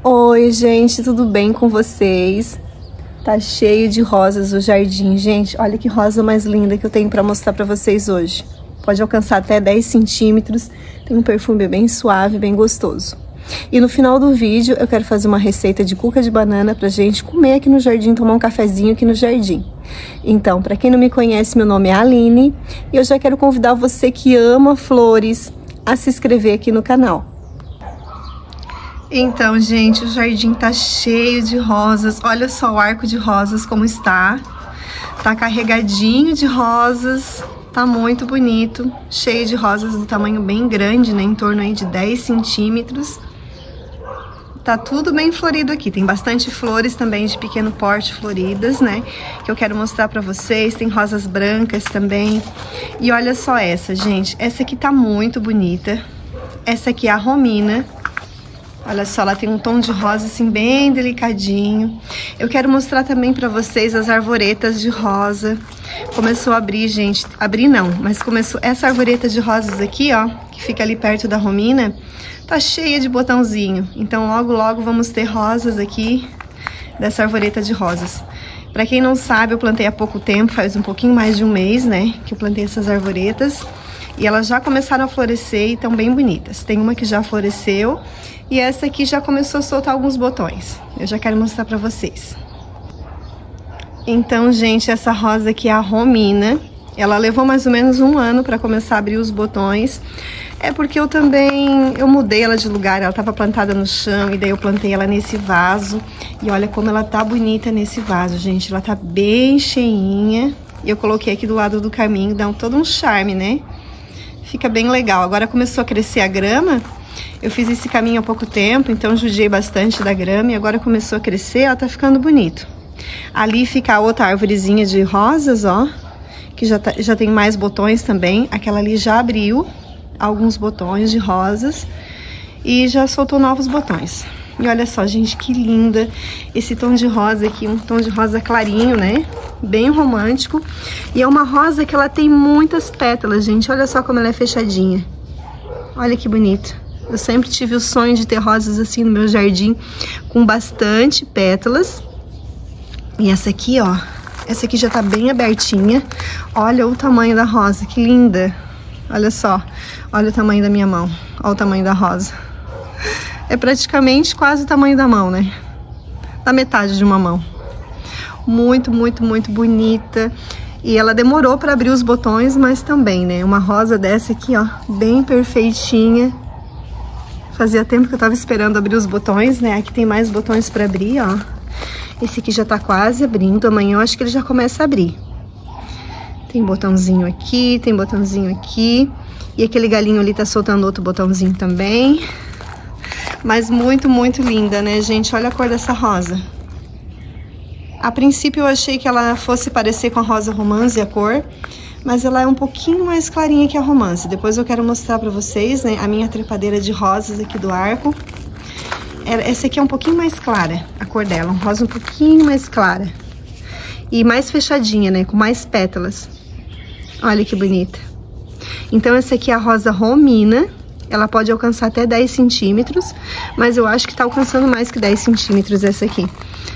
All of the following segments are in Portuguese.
Oi, gente, tudo bem com vocês? Tá cheio de rosas o jardim, gente. Olha que rosa mais linda que eu tenho pra mostrar pra vocês hoje. Pode alcançar até 10 centímetros. Tem um perfume bem suave, bem gostoso. E no final do vídeo eu quero fazer uma receita de cuca de banana pra gente comer aqui no jardim, tomar um cafezinho aqui no jardim. Então, pra quem não me conhece, meu nome é Aline e eu já quero convidar você que ama flores a se inscrever aqui no canal. Então, gente, o jardim tá cheio de rosas. Olha só o arco de rosas como está. Tá carregadinho de rosas. Tá muito bonito. Cheio de rosas do tamanho bem grande, né? Em torno aí de 10 centímetros. Tá tudo bem florido aqui. Tem bastante flores também de pequeno porte floridas, né? Que eu quero mostrar pra vocês. Tem rosas brancas também. E olha só essa, gente. Essa aqui tá muito bonita. Essa aqui é a romina. Olha só, ela tem um tom de rosa assim bem delicadinho. Eu quero mostrar também pra vocês as arvoretas de rosa. Começou a abrir, gente. Abrir não, mas começou essa arvoreta de rosas aqui, ó, que fica ali perto da romina, tá cheia de botãozinho. Então logo logo vamos ter rosas aqui dessa arvoreta de rosas. Pra quem não sabe, eu plantei há pouco tempo, faz um pouquinho mais de um mês, né, que eu plantei essas arvoretas. E elas já começaram a florescer e estão bem bonitas. Tem uma que já floresceu e essa aqui já começou a soltar alguns botões. Eu já quero mostrar pra vocês. Então, gente, essa rosa aqui é a romina. Ela levou mais ou menos um ano pra começar a abrir os botões. É porque eu mudei ela de lugar, ela tava plantada no chão e daí eu plantei ela nesse vaso. E olha como ela tá bonita nesse vaso, gente. Ela tá bem cheinha. E eu coloquei aqui do lado do caminho, dá todo um charme, né? Fica bem legal. Agora começou a crescer a grama. Eu fiz esse caminho há pouco tempo, então judiei bastante da grama. E agora começou a crescer, ela tá ficando bonito. Ali fica a outra arvorezinha de rosas, ó. Que já tem mais botões também. Aquela ali já abriu alguns botões de rosas. E já soltou novos botões. E olha só, gente, que linda esse tom de rosa aqui. Um tom de rosa clarinho, né? Bem romântico. E é uma rosa que ela tem muitas pétalas, gente. Olha só como ela é fechadinha. Olha que bonito. Eu sempre tive o sonho de ter rosas assim no meu jardim, com bastante pétalas. E essa aqui, ó. Essa aqui já tá bem abertinha. Olha o tamanho da rosa, que linda. Olha só. Olha o tamanho da minha mão. Olha o tamanho da rosa. É praticamente quase o tamanho da mão, né? Da metade de uma mão. Muito, muito, muito bonita. E ela demorou para abrir os botões, mas também, né? Uma rosa dessa aqui, ó, bem perfeitinha. Fazia tempo que eu tava esperando abrir os botões, né? Aqui tem mais botões para abrir, ó. Esse aqui já tá quase abrindo. Amanhã eu acho que ele já começa a abrir. Tem botãozinho aqui, tem botãozinho aqui. E aquele galinho ali tá soltando outro botãozinho também. Mas muito, muito linda, né, gente? Olha a cor dessa rosa. A princípio eu achei que ela fosse parecer com a rosa romance, a cor, mas ela é um pouquinho mais clarinha que a romance. Depois eu quero mostrar pra vocês, né, a minha trepadeira de rosas aqui do arco. Essa aqui é um pouquinho mais clara, a cor dela, um rosa um pouquinho mais clara. E mais fechadinha, né, com mais pétalas. Olha que bonita. Então essa aqui é a rosa romina. Ela pode alcançar até 10 centímetros, mas eu acho que tá alcançando mais que 10 centímetros essa aqui.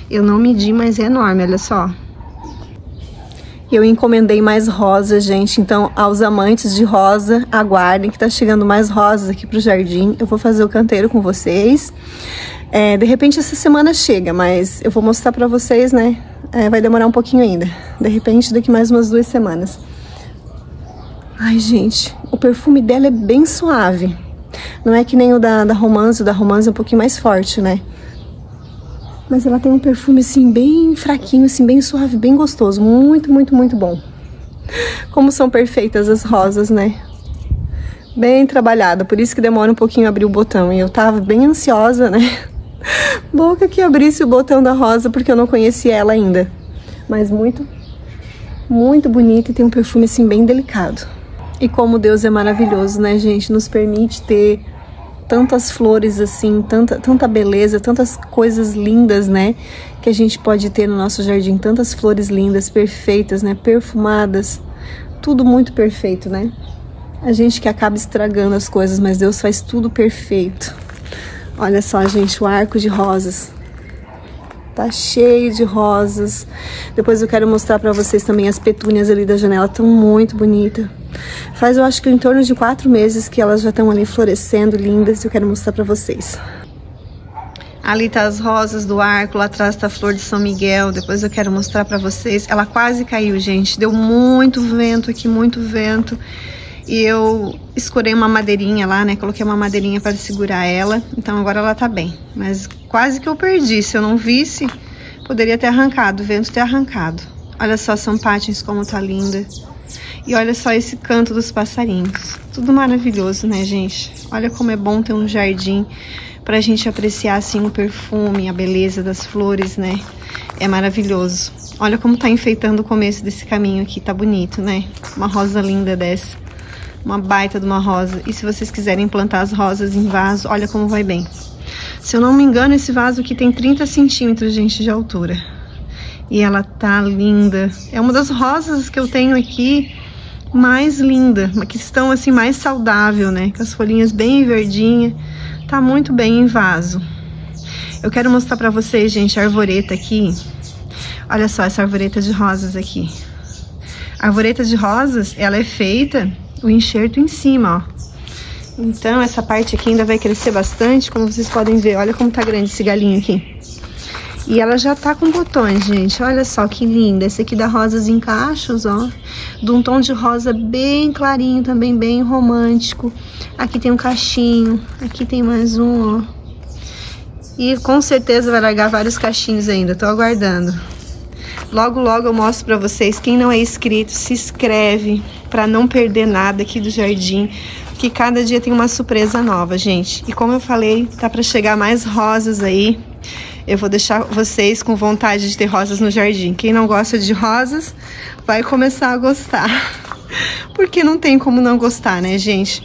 Eu não medi, mas é enorme, olha só. Eu encomendei mais rosas, gente, então aos amantes de rosa, aguardem que tá chegando mais rosas aqui pro jardim. Eu vou fazer o canteiro com vocês. De repente essa semana chega, mas eu vou mostrar pra vocês, né? Vai demorar um pouquinho ainda. De repente daqui mais umas 2 semanas. Ai, gente, o perfume dela é bem suave. Não é que nem o da romance. O da romance é um pouquinho mais forte, né? Mas ela tem um perfume, assim, bem fraquinho, assim, bem suave, bem gostoso. Muito, muito, muito bom. Como são perfeitas as rosas, né? Bem trabalhada, por isso que demora um pouquinho a abrir o botão. E eu tava bem ansiosa, né? Louca que abrisse o botão da rosa, porque eu não conhecia ela ainda. Mas muito, muito bonita e tem um perfume, assim, bem delicado. E como Deus é maravilhoso, né, gente? Nos permite ter tantas flores assim, tanta beleza, tantas coisas lindas, né? Que a gente pode ter no nosso jardim. Tantas flores lindas, perfeitas, né? Perfumadas. Tudo muito perfeito, né? A gente que acaba estragando as coisas, mas Deus faz tudo perfeito. Olha só, gente, o arco de rosas. Tá cheio de rosas. Depois eu quero mostrar pra vocês também as petúnias ali da janela. Estão muito bonitas. Faz, eu acho que em torno de 4 meses que elas já estão ali florescendo, lindas. Eu quero mostrar pra vocês. Ali tá as rosas do arco, lá atrás tá a flor de São Miguel. Depois eu quero mostrar pra vocês. Ela quase caiu, gente. Deu muito vento aqui, muito vento. E eu escorei uma madeirinha lá, né? Coloquei uma madeirinha para segurar ela. Então agora ela tá bem. Mas quase que eu perdi. Se eu não visse, poderia ter arrancado. O vento ter arrancado. Olha só São Pátins como tá linda. E olha só esse canto dos passarinhos. Tudo maravilhoso, né, gente? Olha como é bom ter um jardim pra gente apreciar, assim, o perfume, a beleza das flores, né? É maravilhoso. Olha como tá enfeitando o começo desse caminho aqui. Tá bonito, né? Uma rosa linda dessa. Uma baita de uma rosa. E se vocês quiserem plantar as rosas em vaso, olha como vai bem. Se eu não me engano, esse vaso aqui tem 30 centímetros, gente, de altura. E ela tá linda. É uma das rosas que eu tenho aqui mais linda, que estão assim mais saudável, né? Com as folhinhas bem verdinhas. Tá muito bem em vaso. Eu quero mostrar pra vocês, gente, a arvoreta aqui. Olha só essa arvoreta de rosas aqui. A arvoreta de rosas, ela é feita o enxerto em cima, ó. Então essa parte aqui ainda vai crescer bastante, como vocês podem ver. Olha como tá grande esse galinho aqui. E ela já tá com botões, gente. Olha só que linda. Esse aqui dá rosas em cachos, ó. De um tom de rosa bem clarinho, também bem romântico. Aqui tem um cachinho. Aqui tem mais um, ó. E com certeza vai largar vários cachinhos ainda. Tô aguardando. Logo, logo eu mostro pra vocês. Quem não é inscrito, se inscreve pra não perder nada aqui do jardim. Que cada dia tem uma surpresa nova, gente. E como eu falei, tá pra chegar mais rosas aí. Eu vou deixar vocês com vontade de ter rosas no jardim. Quem não gosta de rosas, vai começar a gostar. Porque não tem como não gostar, né, gente?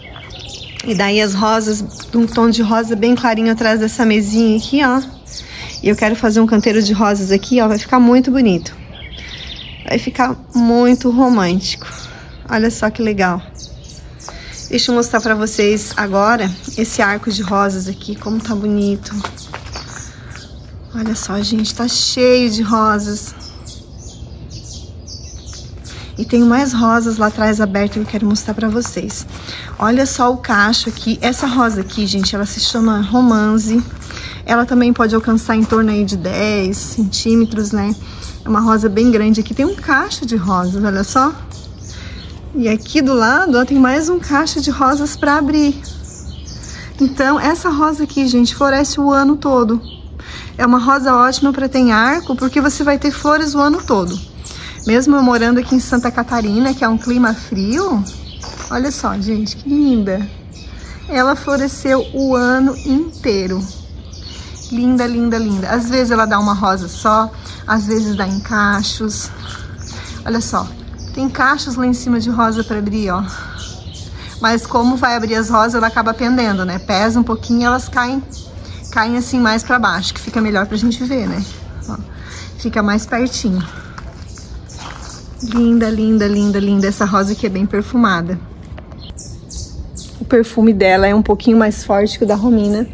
E daí as rosas, um tom de rosa bem clarinho atrás dessa mesinha aqui, ó. E eu quero fazer um canteiro de rosas aqui, ó. Vai ficar muito bonito. Vai ficar muito romântico. Olha só que legal. Deixa eu mostrar pra vocês agora esse arco de rosas aqui, como tá bonito. Olha só, gente, tá cheio de rosas. E tem mais rosas lá atrás abertas que eu quero mostrar pra vocês. Olha só o cacho aqui. Essa rosa aqui, gente, ela se chama Romance. Ela também pode alcançar em torno aí de 10 centímetros, né? É uma rosa bem grande. Aqui tem um cacho de rosas, olha só. E aqui do lado, ó, tem mais um cacho de rosas pra abrir. Então, essa rosa aqui, gente, floresce o ano todo. É uma rosa ótima para ter em arco, porque você vai ter flores o ano todo. Mesmo eu morando aqui em Santa Catarina, que é um clima frio, olha só, gente, que linda. Ela floresceu o ano inteiro. Linda, linda, linda. Às vezes ela dá uma rosa só, às vezes dá em cachos. Olha só, tem cachos lá em cima de rosa para abrir, ó. Mas como vai abrir as rosas, ela acaba pendendo, né? Pesa um pouquinho e elas caem assim mais pra baixo, que fica melhor pra gente ver, né? Ó, fica mais pertinho. Linda, linda, linda, linda. Essa rosa aqui é bem perfumada. O perfume dela é um pouquinho mais forte que o da Romina.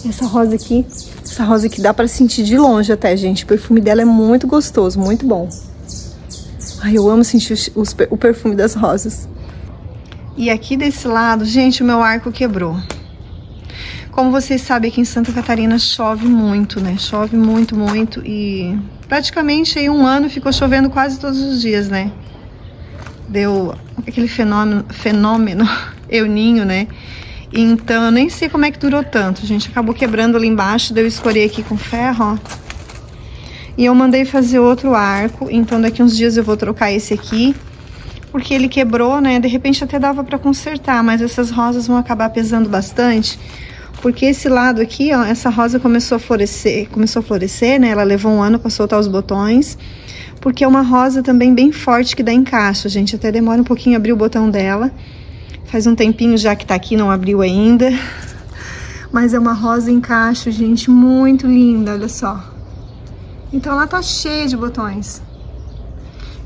Essa rosa aqui dá pra sentir de longe até, gente. O perfume dela é muito gostoso, muito bom. Ai, eu amo sentir o perfume das rosas. E aqui desse lado, gente, o meu arco quebrou. Como vocês sabem, aqui em Santa Catarina chove muito, né? Chove muito, muito. E praticamente aí um ano ficou chovendo quase todos os dias, né? Deu aquele fenômeno El Niño, né? Então eu nem sei como é que durou tanto. A gente acabou quebrando ali embaixo, daí eu escorei aqui com ferro, ó. E eu mandei fazer outro arco. Então daqui uns dias eu vou trocar esse aqui. Porque ele quebrou, né? De repente até dava pra consertar, mas essas rosas vão acabar pesando bastante. Porque esse lado aqui, ó, essa rosa começou a florescer, né? Ela levou um ano para soltar os botões. Porque é uma rosa também bem forte que dá encaixe, gente. Até demora um pouquinho a abrir o botão dela. Faz um tempinho já que tá aqui, não abriu ainda. Mas é uma rosa encaixe, gente, muito linda, olha só. Então ela tá cheia de botões.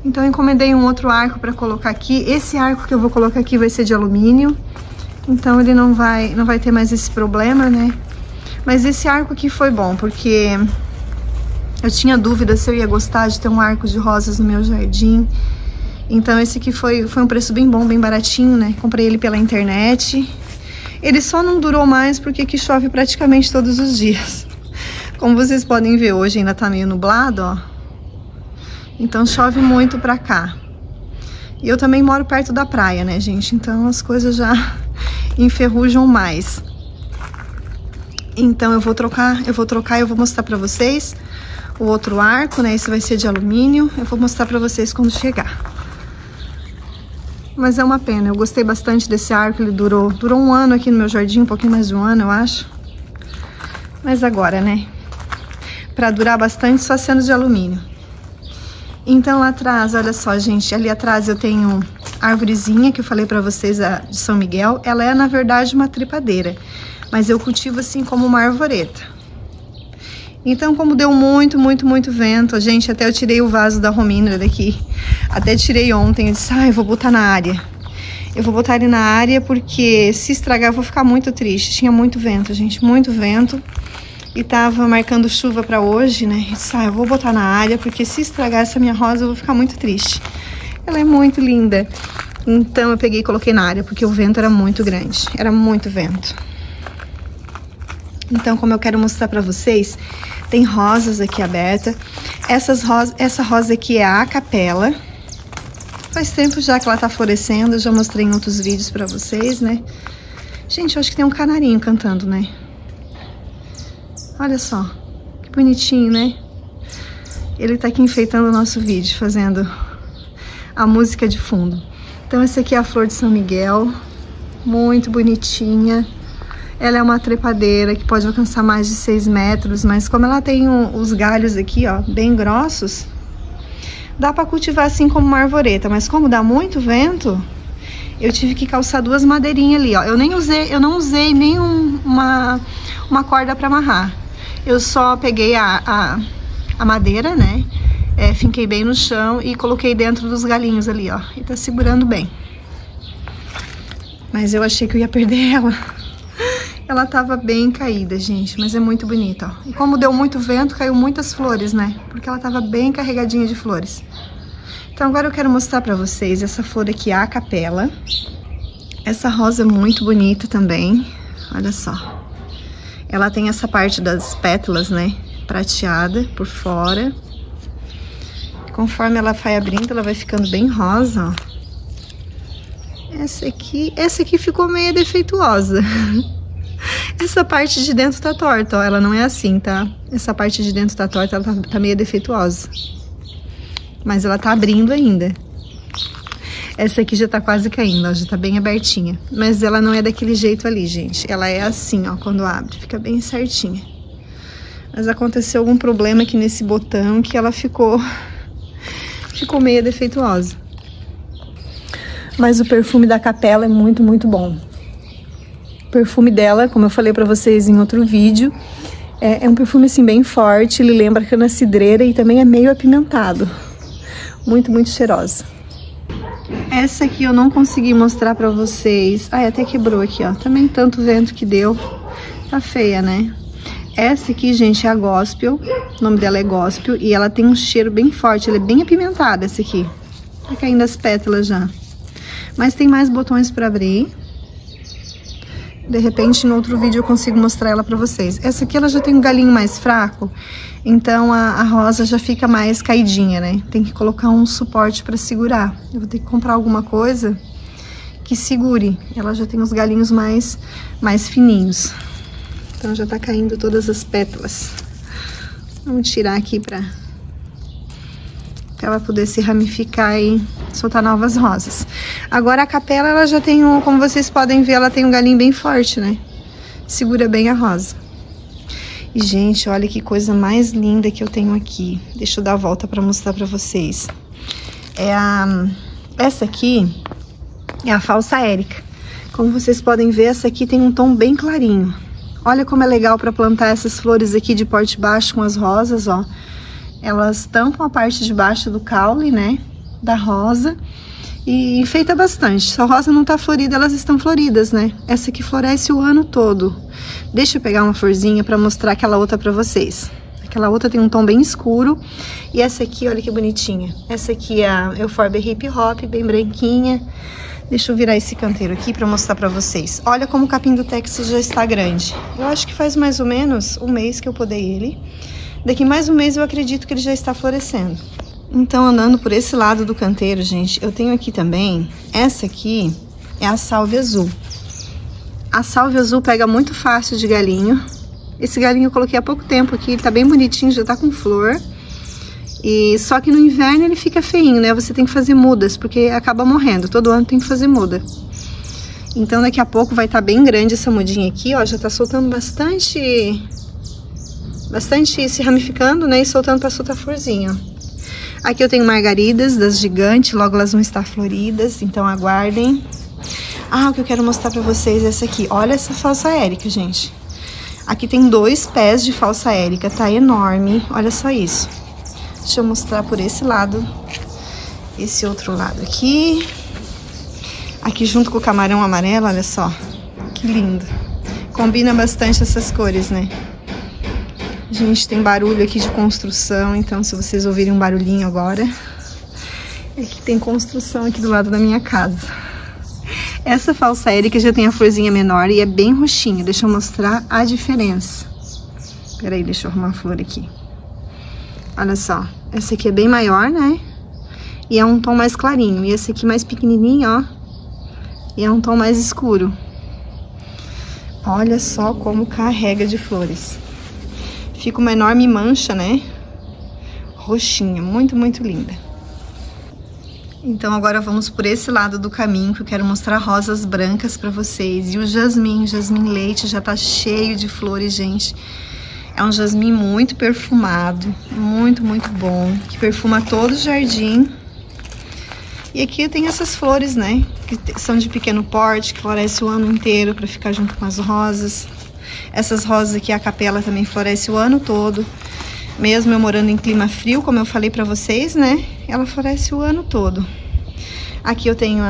Então eu encomendei um outro arco para colocar aqui. Esse arco que eu vou colocar aqui vai ser de alumínio. Então ele não vai ter mais esse problema, né? Mas esse arco aqui foi bom, porque eu tinha dúvida se eu ia gostar de ter um arco de rosas no meu jardim. Então esse aqui foi um preço bem bom, bem baratinho, né? Comprei ele pela internet. Ele só não durou mais porque aqui chove praticamente todos os dias. Como vocês podem ver, hoje ainda tá meio nublado, ó. Então chove muito pra cá. E eu também moro perto da praia, né, gente? Então as coisas já enferrujam mais. Então eu vou trocar e eu vou mostrar pra vocês o outro arco, né? Esse vai ser de alumínio. Eu vou mostrar pra vocês quando chegar. Mas é uma pena, eu gostei bastante desse arco. Ele durou um ano aqui no meu jardim, um pouquinho mais de um ano, eu acho. Mas agora, né? Pra durar bastante, só sendo de alumínio. Então lá atrás, olha só, gente, ali atrás eu tenho a arvorezinha que eu falei pra vocês, a de São Miguel. Ela é, na verdade, uma trepadeira, mas eu cultivo assim como uma arvoreta. Então, como deu muito vento, gente, até eu tirei o vaso da Romina daqui. Até tirei ontem, eu disse, eu vou botar na área. Eu vou botar ele na área porque se estragar eu vou ficar muito triste. Tinha muito vento, gente, muito vento. E tava marcando chuva pra hoje, né? Eu disse, eu vou botar na área, porque se estragar essa minha rosa eu vou ficar muito triste. Ela é muito linda. Então eu peguei e coloquei na área, porque o vento era muito grande. Era muito vento. Então, como eu quero mostrar pra vocês, tem rosas aqui abertas. Essa rosa aqui é a Acapella. Faz tempo já que ela tá florescendo, eu já mostrei em outros vídeos pra vocês, né? Gente, eu acho que tem um canarinho cantando, né? Olha só, que bonitinho, né? Ele tá aqui enfeitando o nosso vídeo, fazendo a música de fundo. Então essa aqui é a flor de São Miguel, muito bonitinha. Ela é uma trepadeira que pode alcançar mais de 6 metros, mas como ela tem os galhos aqui, ó, bem grossos, dá pra cultivar assim como uma arvoreta, mas como dá muito vento, eu tive que calçar 2 madeirinhas ali, ó. Eu não usei nem uma corda pra amarrar. Eu só peguei a madeira, né? Finquei bem no chão e coloquei dentro dos galinhos ali, ó. E tá segurando bem. Mas eu achei que eu ia perder ela. Ela tava bem caída, gente, mas é muito bonita, ó. E como deu muito vento, caiu muitas flores, né? Porque ela tava bem carregadinha de flores. Então agora eu quero mostrar pra vocês essa flor aqui, a Acapella. Essa rosa é muito bonita também, olha só. Ela tem essa parte das pétalas, né, prateada por fora. Conforme ela vai abrindo, ela vai ficando bem rosa, ó. Essa aqui ficou meio defeituosa. Essa parte de dentro tá torta, ó. Ela não é assim, tá? Essa parte de dentro tá torta, ela tá meio defeituosa. Mas ela tá abrindo ainda. Essa aqui já tá quase caindo, ó, já tá bem abertinha. Mas ela não é daquele jeito ali, gente. Ela é assim, ó, quando abre, fica bem certinha. Mas aconteceu algum problema aqui nesse botão que ela ficou meio defeituosa. Mas o perfume da Acapella é muito bom. O perfume dela, como eu falei pra vocês em outro vídeo, é um perfume assim bem forte, ele lembra cana cidreira e também é meio apimentado. Muito cheirosa. Essa aqui eu não consegui mostrar pra vocês. Até quebrou aqui, ó. Também tanto vento que deu. Tá feia, né? Essa aqui, gente, é a Gospel. O nome dela é Gospel. E ela tem um cheiro bem forte. Ela é bem apimentada, essa aqui. Tá caindo as pétalas já. Mas tem mais botões pra abrir. De repente, no outro vídeo eu consigo mostrar ela pra vocês. Essa aqui, ela já tem um galinho mais fraco. Então, a rosa já fica mais caidinha, né? Tem que colocar um suporte pra segurar. Eu vou ter que comprar alguma coisa que segure. Ela já tem os galinhos mais fininhos. Então, já tá caindo todas as pétalas. Vamos tirar aqui pra ela poder se ramificar e soltar novas rosas. Agora, a Acapella, ela já tem como vocês podem ver, ela tem um galinho bem forte, né? Segura bem a rosa. E, gente, olha que coisa mais linda que eu tenho aqui. Deixa eu dar a volta pra mostrar pra vocês. Essa aqui é a Falsa Érica. Como vocês podem ver, essa aqui tem um tom bem clarinho. Olha como é legal pra plantar essas flores aqui de porte baixo com as rosas, ó. Elas tampam a parte de baixo do caule, né, da rosa. E enfeita bastante. Se a rosa não tá florida, elas estão floridas, né? Essa aqui floresce o ano todo. Deixa eu pegar uma florzinha pra mostrar aquela outra pra vocês. Aquela outra tem um tom bem escuro. E essa aqui, olha que bonitinha. Essa aqui é a Euphorbia Hip Hop, bem branquinha. Deixa eu virar esse canteiro aqui pra mostrar pra vocês. Olha como o capim do Texas já está grande. Eu acho que faz mais ou menos um mês que eu podei ele. Daqui mais um mês eu acredito que ele já está florescendo. Então, andando por esse lado do canteiro, gente, eu tenho aqui também, essa aqui é a sálvia azul. A sálvia azul pega muito fácil de galinho. Esse galinho eu coloquei há pouco tempo aqui, ele tá bem bonitinho, já tá com flor. E só que no inverno ele fica feinho, né? Você tem que fazer mudas, porque acaba morrendo. Todo ano tem que fazer muda. Então daqui a pouco vai estar bem grande essa mudinha aqui, ó. Já tá soltando bastante se ramificando, né? E soltando pra soltar florzinha, ó. Aqui eu tenho margaridas das gigantes, logo elas vão estar floridas, então aguardem. Ah, o que eu quero mostrar pra vocês é essa aqui. Olha essa falsa érica, gente. Aqui tem 2 pés de falsa érica, tá enorme. Olha só isso. Deixa eu mostrar por esse lado. Esse outro lado aqui. Aqui junto com o camarão amarelo, olha só. Que lindo. Combina bastante essas cores, né? Gente, tem barulho aqui de construção, então se vocês ouvirem um barulhinho agora, é que tem construção aqui do lado da minha casa. Essa falsa érica já tem a florzinha menor e é bem roxinha. Deixa eu mostrar a diferença. Peraí, deixa eu arrumar a flor aqui. Olha só, essa aqui é bem maior, né? E é um tom mais clarinho. E esse aqui mais pequenininho, ó. E é um tom mais escuro. Olha só como carrega de flores. Fica uma enorme mancha, né? Roxinha, muito, muito linda. Então agora vamos por esse lado do caminho, que eu quero mostrar rosas brancas pra vocês. E o jasmim leite já tá cheio de flores, gente. É um jasmim muito perfumado, muito, muito bom, que perfuma todo o jardim. E aqui eu tenho essas flores, né, que são de pequeno porte, que floresce o ano inteiro para ficar junto com as rosas. Essas rosas aqui, a capela também floresce o ano todo. Mesmo eu morando em clima frio, como eu falei pra vocês, né, ela floresce o ano todo. Aqui eu tenho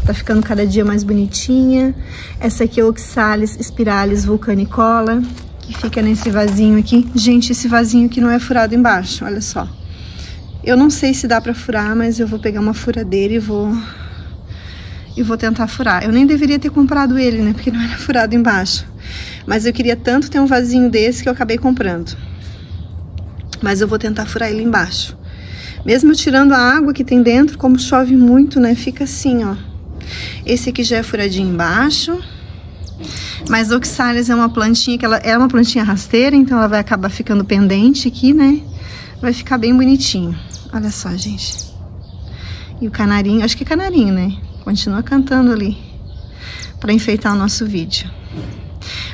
tá ficando cada dia mais bonitinha. Essa aqui é Oxalis spiralis vulcanicola, que fica nesse vasinho aqui. Gente, esse vasinho aqui não é furado embaixo, olha só. Eu não sei se dá pra furar, mas eu vou pegar uma furadeira e vou tentar furar. Eu nem deveria ter comprado ele, né, porque não era furado embaixo. Mas eu queria tanto ter um vasinho desse que eu acabei comprando. Mas eu vou tentar furar ele embaixo. Mesmo eu tirando a água que tem dentro, como chove muito, né, fica assim, ó. Esse aqui já é furadinho embaixo. Mas Oxalis é uma plantinha que ela é uma plantinha rasteira, então ela vai acabar ficando pendente aqui, né? Vai ficar bem bonitinho. Olha só, gente. E o canarinho, acho que é canarinho, né? Continua cantando ali para enfeitar o nosso vídeo.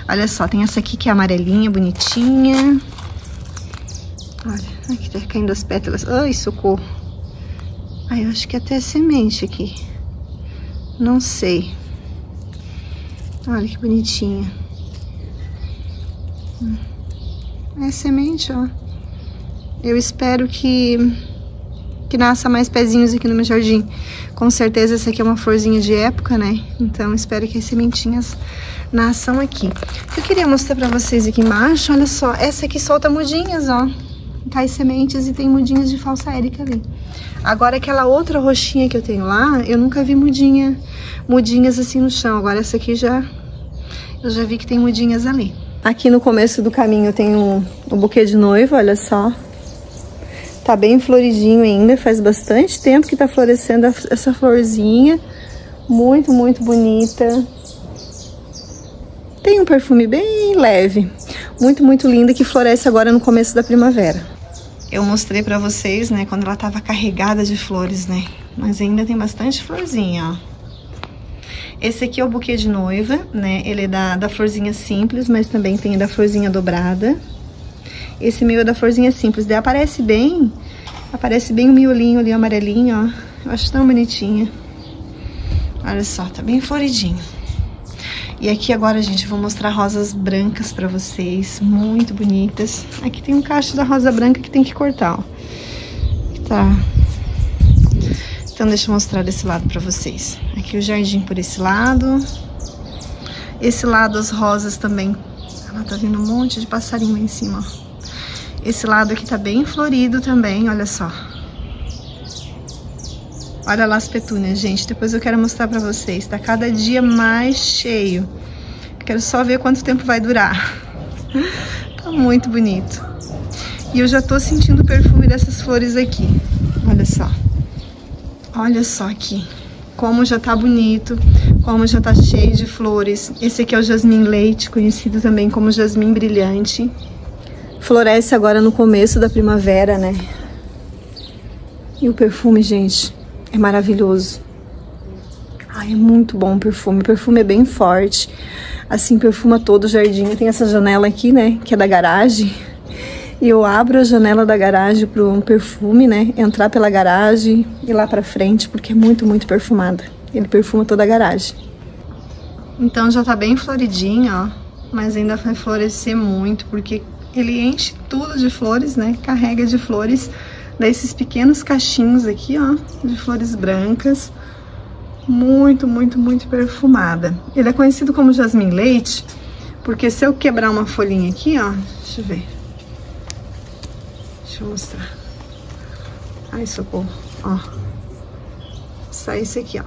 Olha só, tem essa aqui que é amarelinha, bonitinha. Olha, aqui tá caindo as pétalas. Ai, socorro. Ai, eu acho que até é semente aqui. Não sei. Olha que bonitinha. É semente, ó. Eu espero que nasça mais pezinhos aqui no meu jardim. Com certeza essa aqui é uma florzinha de época, né? Então espero que as sementinhas nasçam aqui. Eu queria mostrar pra vocês aqui embaixo, olha só. Essa aqui solta mudinhas, ó. Cai sementes e tem mudinhas de falsa érica ali. Agora aquela outra roxinha que eu tenho lá, eu nunca vi mudinhas assim no chão. Agora essa aqui eu já vi que tem mudinhas ali. Aqui no começo do caminho eu tenho um buquê de noiva, olha só. Tá bem floridinho ainda, faz bastante tempo que tá florescendo essa florzinha. Muito, muito bonita. Tem um perfume bem leve. Muito, muito linda, que floresce agora no começo da primavera. Eu mostrei pra vocês, né, quando ela tava carregada de flores, né? Mas ainda tem bastante florzinha, ó. Esse aqui é o buquê de noiva, né? Ele é da florzinha simples, mas também tem da florzinha dobrada. Esse meu é da florzinha simples. Daí aparece bem o miolinho ali, amarelinho, ó. Eu acho tão bonitinha. Olha só, tá bem floridinho. E aqui agora, gente, eu vou mostrar rosas brancas pra vocês, muito bonitas. Aqui tem um cacho da rosa branca que tem que cortar, ó. Então deixa eu mostrar desse lado pra vocês. Aqui o jardim por esse lado. Esse lado as rosas também. Ela tá vendo um monte de passarinho aí em cima, ó. Esse lado aqui tá bem florido também, olha só. Olha lá as petúnias, gente. Depois eu quero mostrar pra vocês. Tá cada dia mais cheio. Quero só ver quanto tempo vai durar. Tá muito bonito. E eu já tô sentindo o perfume dessas flores aqui. Olha só. Olha só aqui. Como já tá bonito. Como já tá cheio de flores. Esse aqui é o jasmim leite, conhecido também como jasmim brilhante. Floresce agora no começo da primavera, né? E o perfume, gente, é maravilhoso. Ai, é muito bom o perfume. O perfume é bem forte. Assim, perfuma todo o jardim. Tem essa janela aqui, né? Que é da garagem. E eu abro a janela da garagem pro perfume, né? Entrar pela garagem e lá pra frente, porque é muito, muito perfumada. Ele perfuma toda a garagem. Então já tá bem floridinho, ó. Mas ainda vai florescer muito, porque ele enche tudo de flores, né? Carrega de flores. Desses pequenos cachinhos aqui, ó. De flores brancas. Muito, muito, muito perfumada. Ele é conhecido como jasmim leite, porque se eu quebrar uma folhinha aqui, ó. Deixa eu ver. Deixa eu mostrar. Ai, socorro. Ó. Sai esse aqui, ó.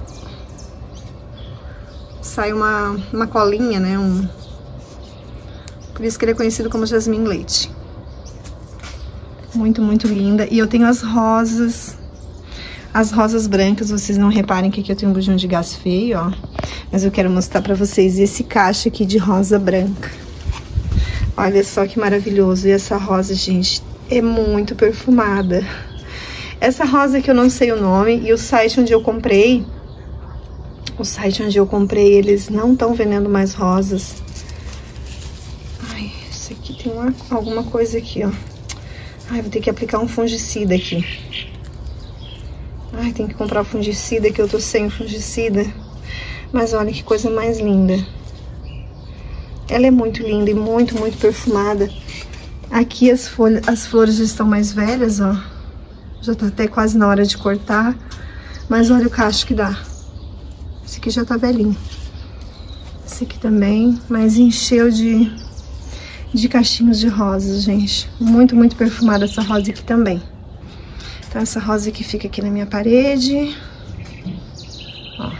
Sai uma colinha, né? Por isso que ele é conhecido como jasmim leite. Muito, muito linda. E eu tenho as rosas. As rosas brancas, vocês não reparem que aqui eu tenho um bujão de gás feio, ó. Mas eu quero mostrar pra vocês esse cacho aqui de rosa branca. Olha só que maravilhoso. E essa rosa, gente, é muito perfumada. Essa rosa que eu não sei o nome. E o site onde eu comprei... eles não estão vendendo mais rosas. Ai, isso aqui tem alguma coisa aqui, ó. Ai, vou ter que aplicar um fungicida aqui. Ai, tem que comprar o fungicida, que eu tô sem o fungicida. Mas olha que coisa mais linda. Ela é muito linda e muito, muito perfumada. Aqui as flores já estão mais velhas, ó. Já tá até quase na hora de cortar. Mas olha o cacho que dá. Esse aqui já tá velhinho. Esse aqui também, mas encheu de cachinhos de rosas, gente. Muito, muito perfumada essa rosa aqui também. Então essa rosa aqui fica aqui na minha parede. Ó.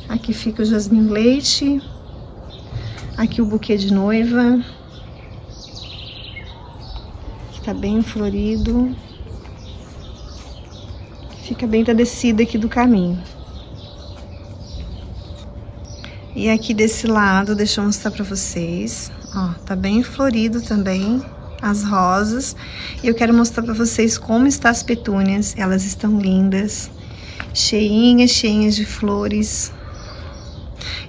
Aqui fica o jasmim leite. Aqui o buquê de noiva. Que tá bem florido. Fica bem da descida aqui do caminho. E aqui desse lado, deixa eu mostrar pra vocês. Ó, tá bem florido também as rosas. E eu quero mostrar pra vocês como estão as petúnias. Elas estão lindas, cheinhas, cheinhas de flores.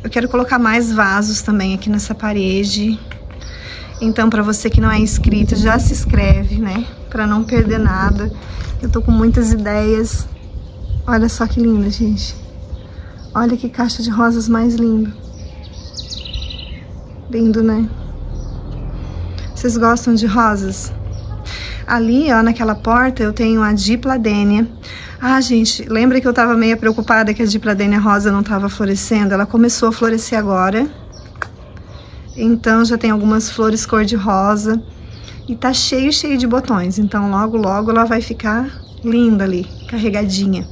Eu quero colocar mais vasos também aqui nessa parede. Então, pra você que não é inscrito, já se inscreve, né? Pra não perder nada. Eu tô com muitas ideias. Olha só que linda, gente. Olha que caixa de rosas mais lindo. Lindo, né? Vocês gostam de rosas? Ali, ó, naquela porta, eu tenho a dipladênia. Ah, gente, lembra que eu tava meio preocupada que a dipladênia rosa não tava florescendo? Ela começou a florescer agora. Então, já tem algumas flores cor-de-rosa. E tá cheio, cheio de botões. Então, logo, logo ela vai ficar linda ali, carregadinha.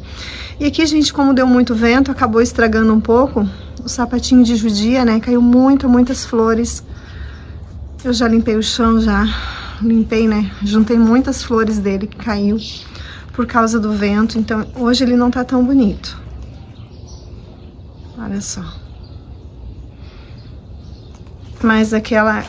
E aqui, gente, como deu muito vento, acabou estragando um pouco o sapatinho de judia, né? Caiu muitas flores. Eu já limpei o chão, já limpei, né? Juntei muitas flores dele que caiu por causa do vento. Então, hoje ele não tá tão bonito. Olha só. Mas aquela,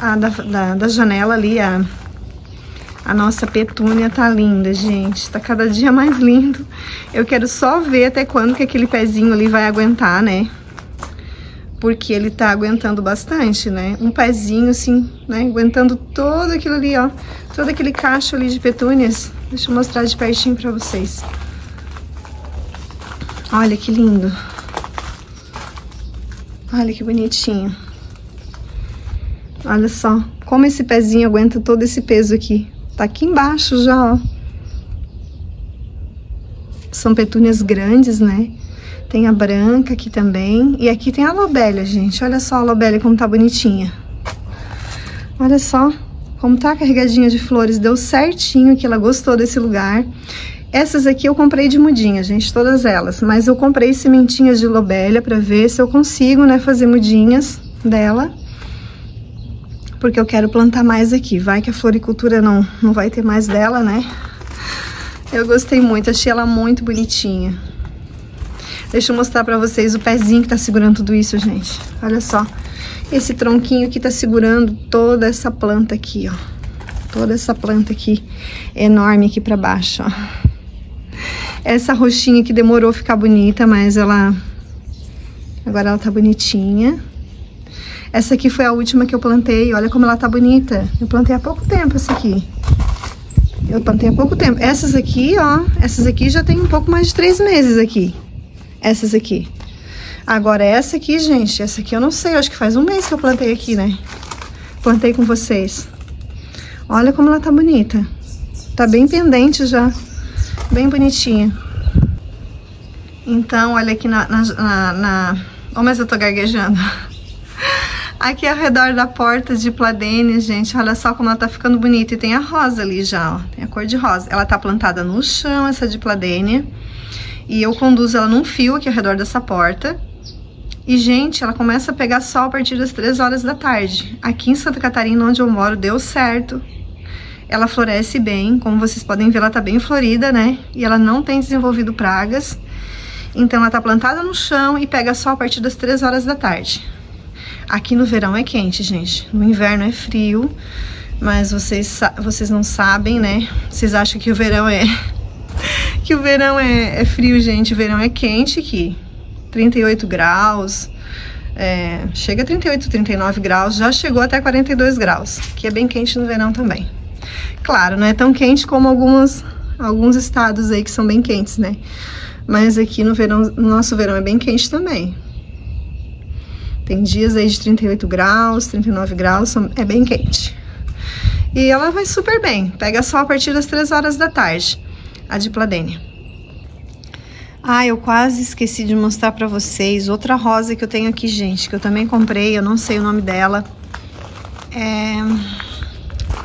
da janela ali, a nossa petúnia tá linda, gente. Tá cada dia mais lindo. Eu quero só ver até quando que aquele pezinho ali vai aguentar, né? Porque ele tá aguentando bastante, né? Um pezinho, assim, né? Aguentando todo aquilo ali, ó. Todo aquele cacho ali de petúnias. Deixa eu mostrar de pertinho pra vocês. Olha que lindo. Olha que bonitinho. Olha só. Como esse pezinho aguenta todo esse peso aqui. Tá aqui embaixo já, ó. são petúnias grandes, né? Tem a branca aqui também. E aqui tem a lobélia, gente. Olha só a lobélia como tá bonitinha. Olha só como tá carregadinha de flores. Deu certinho, que ela gostou desse lugar. Essas aqui eu comprei de mudinha, gente, todas elas. Mas eu comprei sementinhas de lobélia pra ver se eu consigo, né, fazer mudinhas dela. Porque eu quero plantar mais aqui. Vai que a floricultura não vai ter mais dela, né? Eu gostei muito, achei ela muito bonitinha. Deixa eu mostrar pra vocês o pezinho que tá segurando tudo isso, gente. Olha só. Esse tronquinho que tá segurando toda essa planta aqui, ó. Toda essa planta aqui, enorme aqui pra baixo, ó. Essa roxinha que demorou a ficar bonita, mas agora ela tá bonitinha. Essa aqui foi a última que eu plantei, olha como ela tá bonita. Eu plantei há pouco tempo essa aqui. Eu plantei há pouco tempo. Essas aqui, ó, essas aqui já tem um pouco mais de 3 meses aqui. Essas aqui. Agora essa aqui, gente, essa aqui eu não sei, eu acho que faz 1 mês que eu plantei aqui, né? Plantei com vocês. Olha como ela tá bonita. Tá bem pendente já. Bem bonitinha. Então, olha aqui Oh, mas eu tô gaguejando. Aqui ao redor da porta de Pladênia, gente, olha só como ela tá ficando bonita. E tem a rosa ali já, ó. Tem a cor de rosa. Ela tá plantada no chão, essa de Pladênia. E eu conduzo ela num fio aqui ao redor dessa porta. E, gente, ela começa a pegar sol a partir das 3 horas da tarde. Aqui em Santa Catarina, onde eu moro, deu certo. Ela floresce bem, como vocês podem ver, ela tá bem florida, né? E ela não tem desenvolvido pragas. Então, ela tá plantada no chão e pega sol a partir das 3 horas da tarde. Aqui no verão é quente, gente. No inverno é frio, mas vocês não sabem, né? Vocês acham que o verão é... que o verão é frio, gente. O verão é quente aqui. 38 graus... chega a 38, 39 graus, já chegou até 42 graus, que é bem quente no verão também. Claro, não é tão quente como alguns estados aí que são bem quentes, né? Mas aqui no verão, no nosso verão é bem quente também. Tem dias aí de 38 graus, 39 graus, é bem quente. E ela vai super bem, pega sol a partir das 3 horas da tarde, a de Pladênia. Ah, eu quase esqueci de mostrar pra vocês outra rosa que eu tenho aqui, gente, que eu também comprei, eu não sei o nome dela.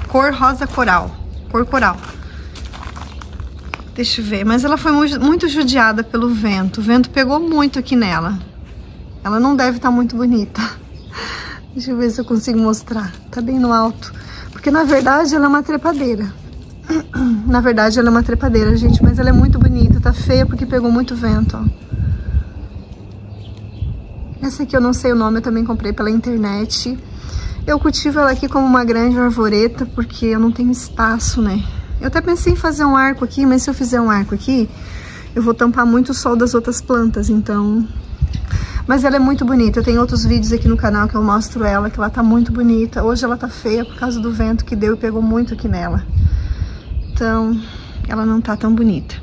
Cor rosa coral, cor coral. Deixa eu ver, mas ela foi muito judiada pelo vento. O vento pegou muito aqui nela. Ela não deve estar muito bonita. Deixa eu ver se eu consigo mostrar. Tá bem no alto. Porque na verdade ela é uma trepadeira. Na verdade ela é uma trepadeira, gente, mas ela é muito bonita. Tá feia porque pegou muito vento, ó. Essa aqui eu não sei o nome, eu também comprei pela internet. Eu cultivo ela aqui como uma grande arvoreta porque eu não tenho espaço, né? Eu até pensei em fazer um arco aqui, mas se eu fizer um arco aqui, eu vou tampar muito o sol das outras plantas, então... Mas ela é muito bonita, eu tenho outros vídeos aqui no canal que eu mostro ela, que ela tá muito bonita. Hoje ela tá feia por causa do vento que deu e pegou muito aqui nela. Então, ela não tá tão bonita.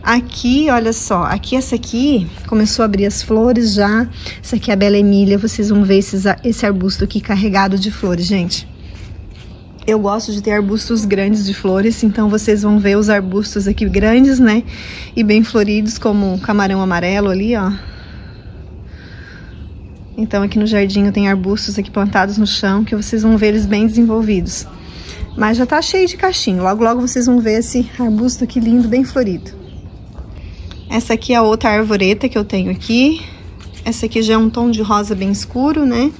Aqui, olha só, aqui essa aqui começou a abrir as flores já. Essa aqui é a Bela Emília, vocês vão ver esse arbusto aqui carregado de flores, gente. Eu gosto de ter arbustos grandes de flores, então vocês vão ver os arbustos aqui grandes, né? E bem floridos, como o camarão amarelo ali, ó. Então aqui no jardim eu tenho arbustos aqui plantados no chão, que vocês vão ver eles bem desenvolvidos. Mas já tá cheio de cachinho, logo logo vocês vão ver esse arbusto aqui lindo, bem florido. Essa aqui é a outra arvoreta que eu tenho aqui. Essa aqui já é um tom de rosa bem escuro, né?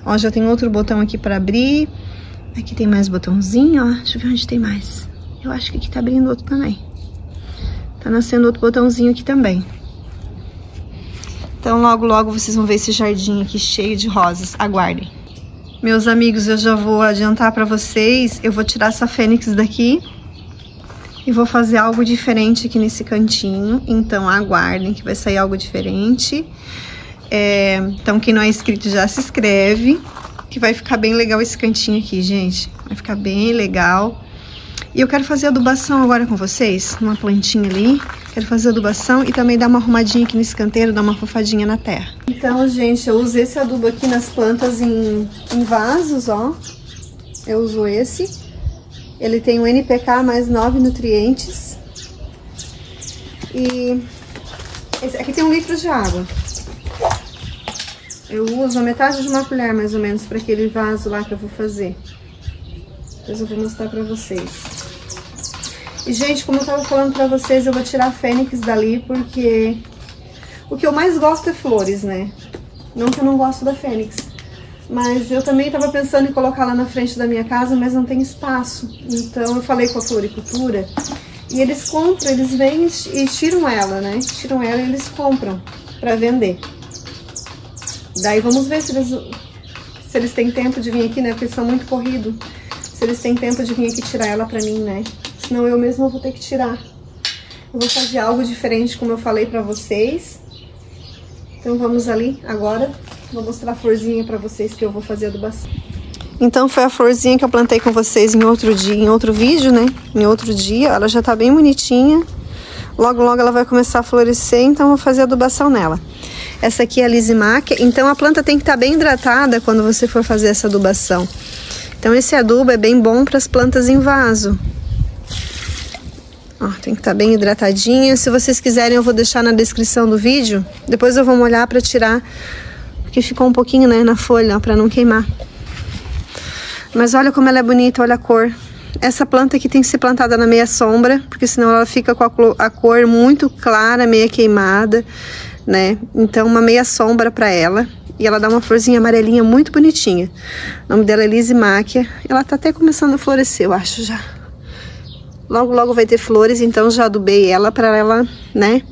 Ó, já tem outro botão aqui pra abrir. Aqui tem mais botãozinho, ó. Deixa eu ver onde tem mais. Eu acho que aqui tá abrindo outro também. Tá nascendo outro botãozinho aqui também. Então, logo, logo vocês vão ver esse jardim aqui cheio de rosas. Aguardem. Meus amigos, eu já vou adiantar pra vocês. Eu vou tirar essa fênix daqui. E vou fazer algo diferente aqui nesse cantinho. Então, aguardem que vai sair algo diferente. Então, quem não é inscrito já se inscreve. Que vai ficar bem legal esse cantinho aqui, gente. Vai ficar bem legal. E eu quero fazer adubação agora com vocês. Uma plantinha ali. Quero fazer adubação e também dar uma arrumadinha aqui nesse canteiro. Dar uma fofadinha na terra. Então, gente, eu uso esse adubo aqui nas plantas em vasos, ó. Eu uso esse. Ele tem um NPK mais 9 nutrientes. E aqui tem 1 litro de água. Eu uso a metade de uma colher, mais ou menos, para aquele vaso lá que eu vou fazer. Depois eu vou mostrar pra vocês. E, gente, como eu tava falando pra vocês, eu vou tirar a fênix dali, porque o que eu mais gosto é flores, né? Não que eu não gosto da fênix. Mas eu também tava pensando em colocar lá na frente da minha casa, mas não tem espaço. Então eu falei com a floricultura e eles compram, eles vêm e tiram ela, né? Tiram ela e eles compram pra vender. Daí vamos ver se eles têm tempo de vir aqui, né? Porque eles são muito corridos. Se eles têm tempo de vir aqui tirar ela pra mim, né? Senão eu mesma vou ter que tirar. Eu vou fazer algo diferente, como eu falei pra vocês. Então vamos ali agora. Vou mostrar a florzinha pra vocês que eu vou fazer adubação. Então foi a florzinha que eu plantei com vocês em outro dia, em outro vídeo, né? Em outro dia. Ela já tá bem bonitinha. Logo, logo ela vai começar a florescer, então eu vou fazer adubação nela. Essa aqui é a Lysimachia. Então a planta tem que estar bem hidratada quando você for fazer essa adubação. Então esse adubo é bem bom para as plantas em vaso. Ó, tem que estar bem hidratadinha. Se vocês quiserem eu vou deixar na descrição do vídeo. Depois eu vou molhar para tirar, porque ficou um pouquinho, né, na folha, para não queimar. Mas olha como ela é bonita, olha a cor. Essa planta aqui tem que ser plantada na meia sombra, porque senão ela fica com a cor muito clara, meia queimada, né? Então uma meia sombra para ela. E ela dá uma florzinha amarelinha muito bonitinha. O nome dela é Lysimachia. Ela tá até começando a florescer, eu acho já. Logo, logo vai ter flores, então já adubei ela para ela, né,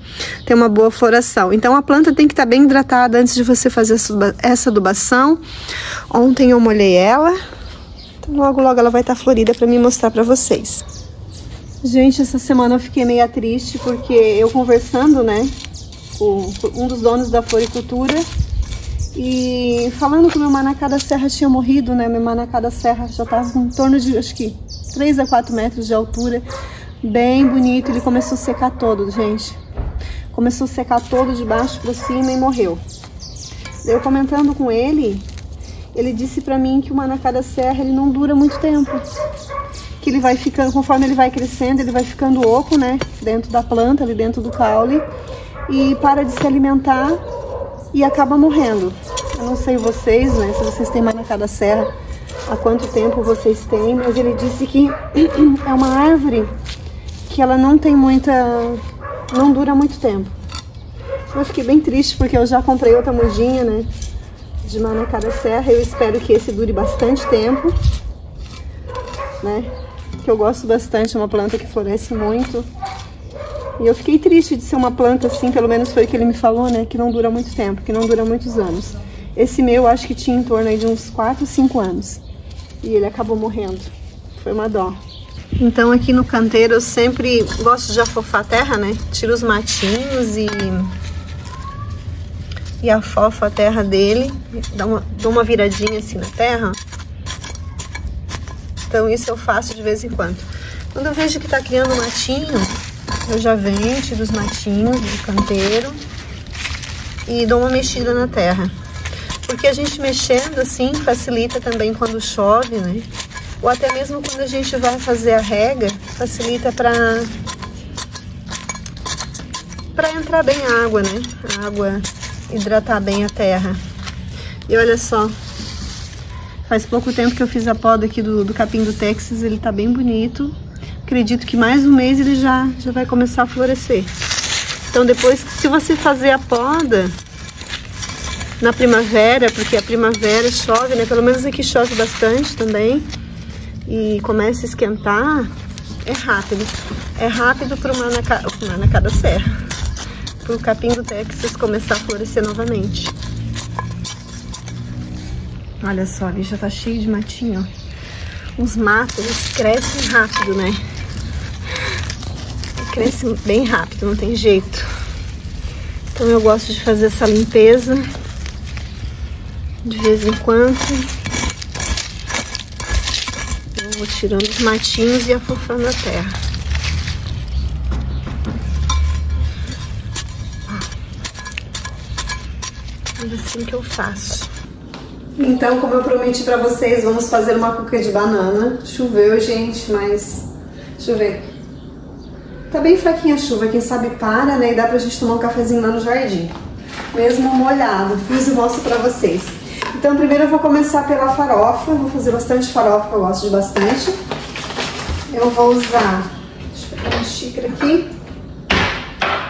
ter uma boa floração. Então a planta tem que estar bem hidratada antes de você fazer essa adubação. Ontem eu molhei ela. Então logo, logo ela vai estar florida para mim mostrar para vocês. Gente, essa semana eu fiquei meio triste porque eu conversando, né, com um dos donos da floricultura e falando que o meu manacá da serra tinha morrido, né? Meu manacá da serra já estava em torno de, acho que 3 a 4 metros de altura, bem bonito. Ele começou a secar todo, gente. Começou a secar todo de baixo para cima e morreu. Eu comentando com ele, ele disse pra mim que o manacá da serra ele não dura muito tempo. Que ele vai ficando, conforme ele vai crescendo, ele vai ficando oco, né? Dentro da planta, ali dentro do caule. E para de se alimentar e acaba morrendo. Eu não sei vocês, né? Se vocês têm manacá da serra, há quanto tempo vocês têm, mas ele disse que é uma árvore que ela não tem não dura muito tempo. Eu fiquei bem triste porque eu já comprei outra mudinha, né, de manacá da serra. Eu espero que esse dure bastante tempo, né, que eu gosto bastante, é uma planta que floresce muito. E eu fiquei triste de ser uma planta assim, pelo menos foi o que ele me falou, né, que não dura muito tempo, que não dura muitos anos. Esse meu acho que tinha em torno aí de uns 4, 5 anos. E ele acabou morrendo. Foi uma dó. Então aqui no canteiro eu sempre gosto de afofar a terra, né? Tiro os matinhos e afofo a terra dele. Dou uma viradinha assim na terra. Então isso eu faço de vez em quando. Quando eu vejo que tá criando matinho, eu já venho, tiro os matinhos do canteiro e dou uma mexida na terra. Porque a gente mexendo assim facilita também quando chove, né? Ou até mesmo quando a gente vai fazer a rega, facilita para entrar bem a água, né? A água hidratar bem a terra. E olha só, faz pouco tempo que eu fiz a poda aqui do capim do Texas, ele tá bem bonito. Acredito que mais um mês ele já vai começar a florescer. Então depois, se você fazer a poda na primavera, porque a primavera chove, né? Pelo menos aqui chove bastante também. E começa a esquentar, é rápido. É rápido para o manacá da serra, para o capim do Texas começar a florescer novamente. Olha só, ali já tá cheio de matinho, ó. Os matos, eles crescem rápido, né? Crescem bem rápido, não tem jeito. Então eu gosto de fazer essa limpeza de vez em quando. Eu vou tirando os matinhos e afofando a terra. É assim que eu faço. Então, como eu prometi pra vocês, vamos fazer uma cuca de banana. Choveu, gente, mas... Deixa eu ver. Tá bem fraquinha a chuva, quem sabe para, né? E dá pra gente tomar um cafezinho lá no jardim. Mesmo molhado, depois eu mostro pra vocês. Então primeiro eu vou começar pela farofa, vou fazer bastante farofa, que eu gosto de bastante. Eu vou usar, deixa eu pegar uma xícara aqui.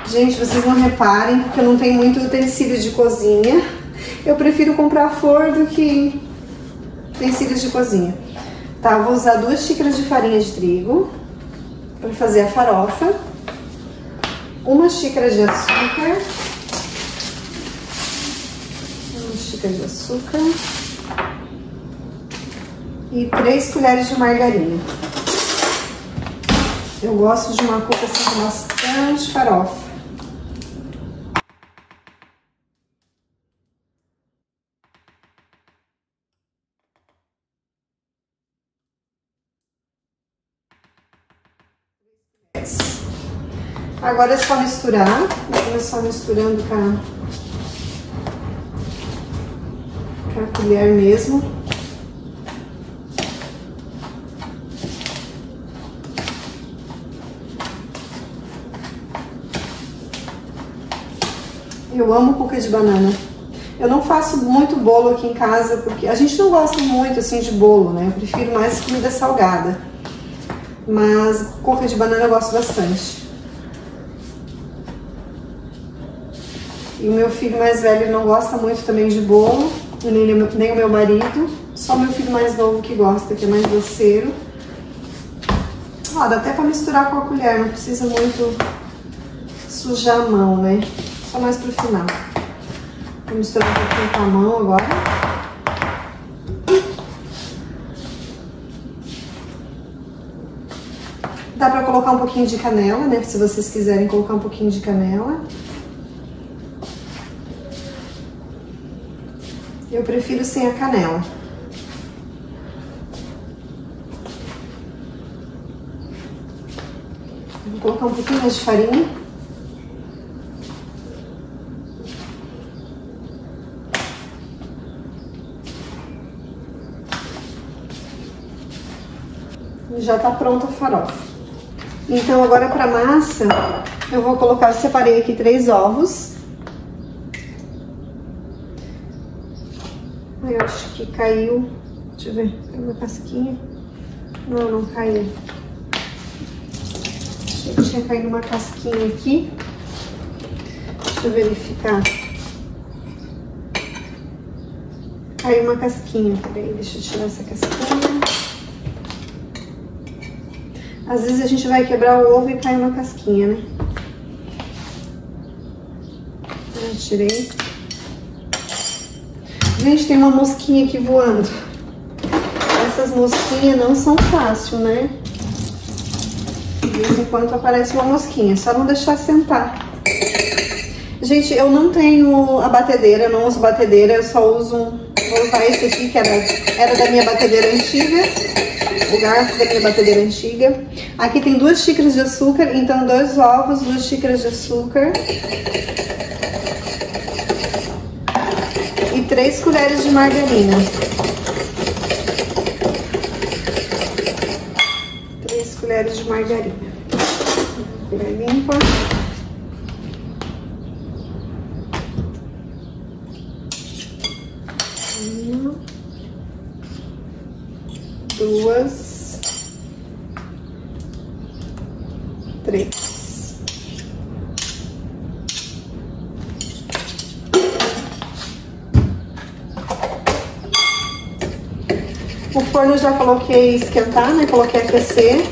Gente, vocês não reparem, porque eu não tenho muito utensílio de cozinha. Eu prefiro comprar flor do que utensílios de cozinha. Tá, eu vou usar 2 xícaras de farinha de trigo para fazer a farofa. 1 xícara de açúcar. 1 xícara de açúcar. E 3 colheres de margarina. Eu gosto de uma cuca assim com bastante farofa. Agora é só misturar, vou começar misturando com a colher mesmo. Eu amo cuca de banana. Eu não faço muito bolo aqui em casa, porque a gente não gosta muito assim de bolo, né? Eu prefiro mais comida salgada. Mas cuca de banana eu gosto bastante. E o meu filho mais velho não gosta muito também de bolo, nem o meu marido. Só o meu filho mais novo que gosta, que é mais doceiro. Ó, dá até pra misturar com a colher, não precisa muito sujar a mão, né? Só mais pro final. Vou misturar um pouquinho com a mão agora. Dá pra colocar um pouquinho de canela, né? Se vocês quiserem colocar um pouquinho de canela. Eu prefiro sem a canela. Vou colocar um pouquinho mais de farinha. E já tá pronta a farofa. Então agora pra massa, eu vou colocar, eu separei aqui 3 ovos. Eu acho que caiu, deixa eu ver, caiu uma casquinha. Não, não caiu. Achei que tinha caído uma casquinha aqui. Deixa eu verificar. Caiu uma casquinha, peraí, deixa eu tirar essa casquinha. Às vezes a gente vai quebrar o ovo e cai uma casquinha, né? Já tirei. Gente, tem uma mosquinha aqui voando. Essas mosquinhas não são fáceis, né? De vez em quando aparece uma mosquinha, só não deixar sentar. Gente, eu não tenho a batedeira, eu não uso batedeira, eu só uso vou usar esse aqui que era da minha batedeira antiga. O garfo da minha batedeira antiga. Aqui tem 2 xícaras de açúcar, então 2 ovos, 2 xícaras de açúcar. E 3 colheres de margarina. 3 colheres de margarina. Colher limpa. Uma, 2, 3. O forno eu já coloquei esquentar, né? Coloquei aquecer.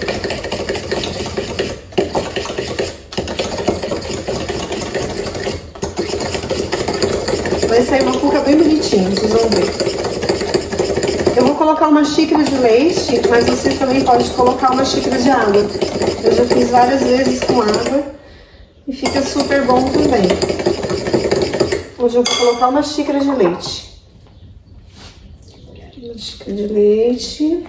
Vai sair uma cuca bem bonitinha, vocês vão ver. Eu vou colocar uma xícara de leite, mas vocês também podem colocar uma xícara de água. Eu já fiz várias vezes com água e fica super bom também. Hoje eu vou colocar uma xícara de leite. Uma xícara de leite.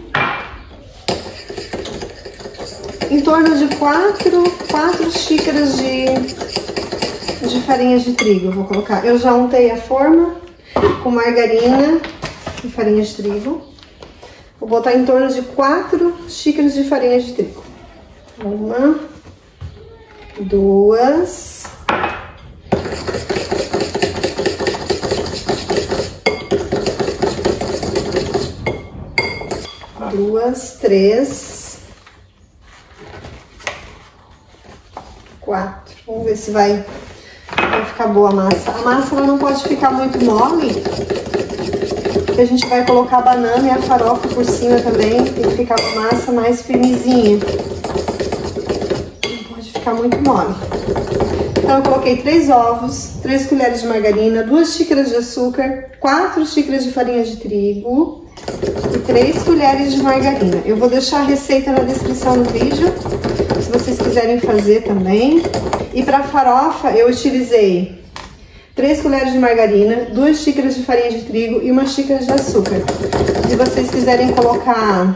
Em torno de 4 xícaras de farinha de trigo eu vou colocar. Eu já untei a forma com margarina e farinha de trigo. Vou botar em torno de 4 xícaras de farinha de trigo. 1, 2, 3, 4. Vamos ver se vai ficar boa a massa. A massa ela não pode ficar muito mole, porque a gente vai colocar a banana e a farofa por cima também. Tem que ficar com a massa mais firmezinha. Não pode ficar muito mole. Então eu coloquei 3 ovos, 3 colheres de margarina, 2 xícaras de açúcar, 4 xícaras de farinha de trigo e 3 colheres de margarina. Eu vou deixar a receita na descrição do vídeo, se vocês quiserem fazer também. E para farofa eu utilizei 3 colheres de margarina, 2 xícaras de farinha de trigo e 1 xícara de açúcar. Se vocês quiserem colocar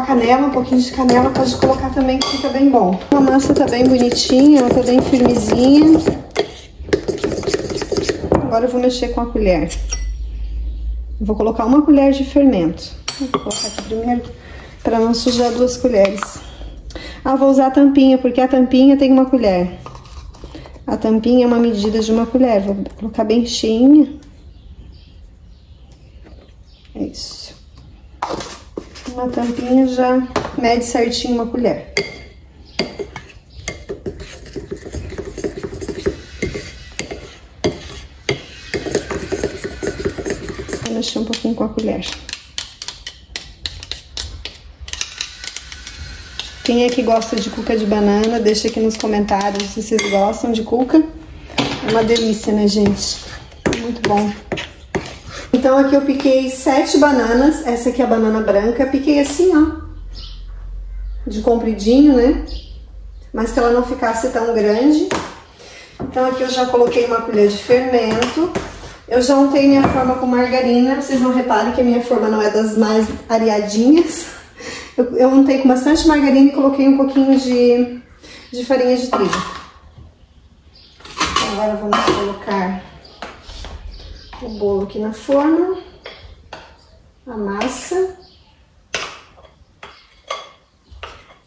canela, um pouquinho de canela, pode colocar também, que fica bem bom. A massa tá bem bonitinha, ela tá bem firmezinha. Agora eu vou mexer com a colher. Vou colocar 1 colher de fermento. Vou colocar aqui primeiro, para não sujar 2 colheres. Ah, vou usar a tampinha, porque a tampinha tem 1 colher. A tampinha é uma medida de 1 colher. Vou colocar bem cheinha. É isso. Uma tampinha já mede certinho 1 colher. Vou mexer um pouquinho com a colher. Quem é que gosta de cuca de banana, deixa aqui nos comentários se vocês gostam de cuca. É uma delícia, né, gente? Muito bom. Então aqui eu piquei 7 bananas, essa aqui é a banana branca, piquei assim, ó, de compridinho, né, mas que ela não ficasse tão grande. Então aqui eu já coloquei 1 colher de fermento, eu já untei minha forma com margarina, vocês não reparem que a minha forma não é das mais areadinhas. Eu untei com bastante margarina e coloquei um pouquinho de farinha de trigo. Agora vamos colocar o bolo aqui na forma, a massa.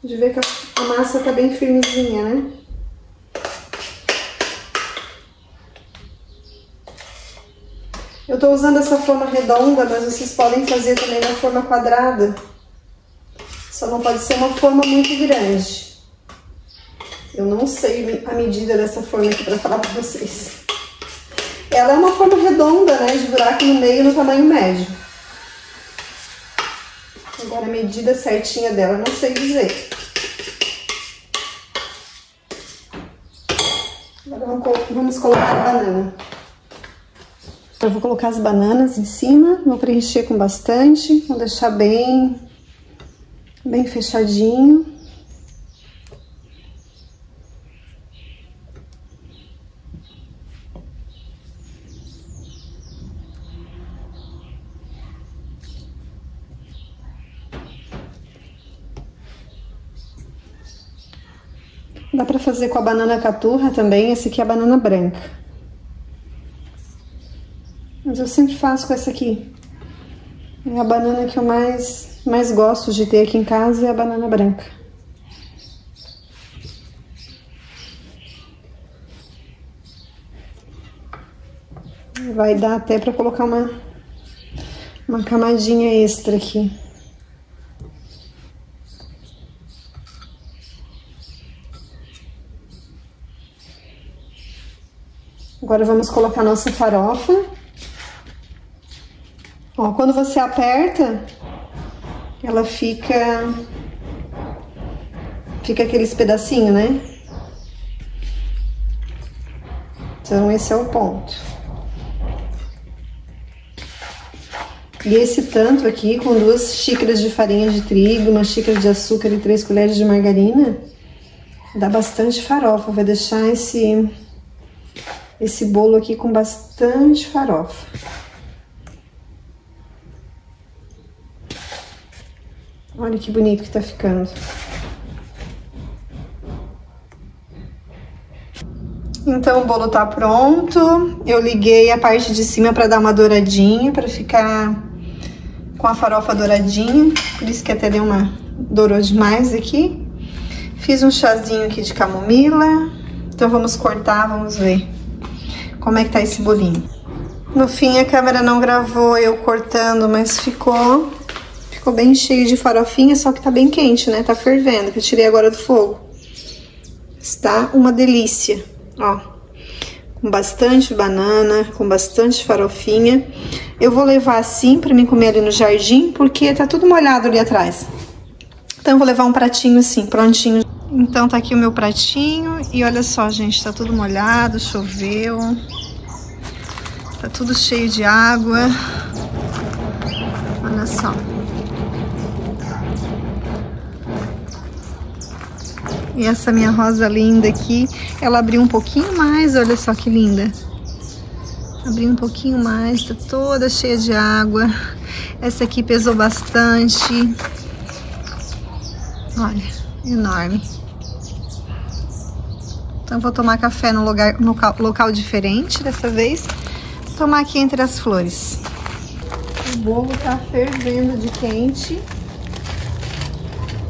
De ver que a massa tá bem firmezinha, né? Eu tô usando essa forma redonda, mas vocês podem fazer também na forma quadrada. Só não pode ser uma forma muito grande. Eu não sei a medida dessa forma aqui pra falar pra vocês. Ela é uma forma redonda, né, de buraco no meio, no tamanho médio. Agora a medida certinha dela, eu não sei dizer. Agora vamos colocar a banana. Eu vou colocar as bananas em cima, vou preencher com bastante, vou deixar bem fechadinho. Dá pra fazer com a banana caturra também, essa aqui é a banana branca. Mas eu sempre faço com essa aqui. É a banana que eu mais gosto de ter aqui em casa, é a banana branca. Vai dar até pra colocar uma camadinha extra aqui. Agora vamos colocar nossa farofa. Ó, quando você aperta, ela fica aqueles pedacinhos, né? Então esse é o ponto. E esse tanto aqui, com 2 xícaras de farinha de trigo, 1 xícara de açúcar e 3 colheres de margarina, dá bastante farofa. Vai deixar esse bolo aqui com bastante farofa. Olha que bonito que tá ficando. Então o bolo tá pronto. Eu liguei a parte de cima para dar uma douradinha, para ficar com a farofa douradinha. Por isso que até deu dourou demais aqui. Fiz um chazinho aqui de camomila. Então vamos cortar, vamos ver como é que tá esse bolinho. No fim a câmera não gravou eu cortando, mas ficou bem cheio de farofinha, só que tá bem quente, né? Tá fervendo, que eu tirei agora do fogo. Está uma delícia, ó. Com bastante banana, com bastante farofinha. Eu vou levar assim pra mim comer ali no jardim, porque tá tudo molhado ali atrás. Então eu vou levar um pratinho assim, prontinho. Então tá aqui o meu pratinho e olha só, gente, tá tudo molhado, choveu. Tá tudo cheio de água. Olha só. E essa minha rosa linda aqui, ela abriu um pouquinho mais, olha só que linda. Abriu um pouquinho mais, tá toda cheia de água. Essa aqui pesou bastante. Olha, enorme. Então vou tomar café num local diferente dessa vez. Vou tomar aqui entre as flores. O bolo tá fervendo de quente.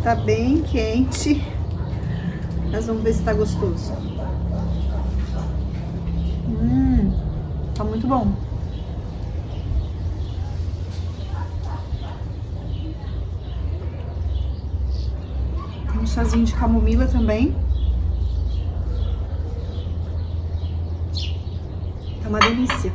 Tá bem quente. Mas vamos ver se tá gostoso. Tá muito bom. Um chazinho de camomila também. Tá uma delícia.